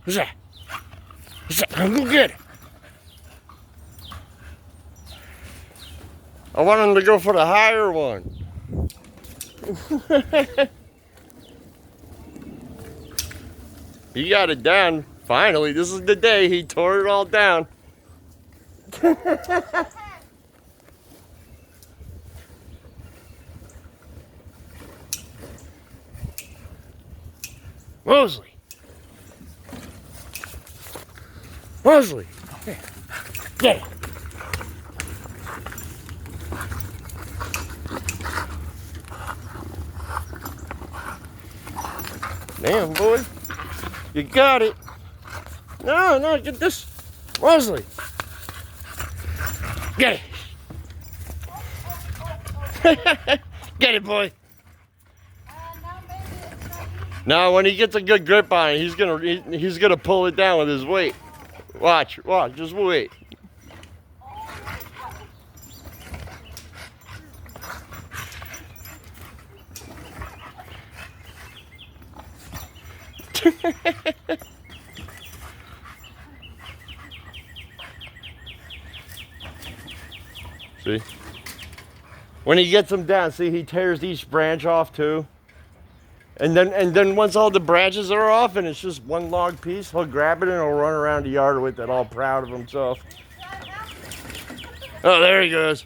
Who's that? Who's that? Go get it. I want him to go for the higher one. He got it down. Finally, this is the day he tore it all down. Mosley. Mosley. Here. Get it. Damn, boy. You got it. No, no, get this. Mosley. Get it. Get it, boy. Now, when he gets a good grip on it, he's gonna pull it down with his weight. Watch, just wait. See? When he gets them down, see, he tears each branch off too. And then once all the branches are off and it's just one log piece, he'll grab it and he'll run around the yard with it, all proud of himself. Oh, there he goes.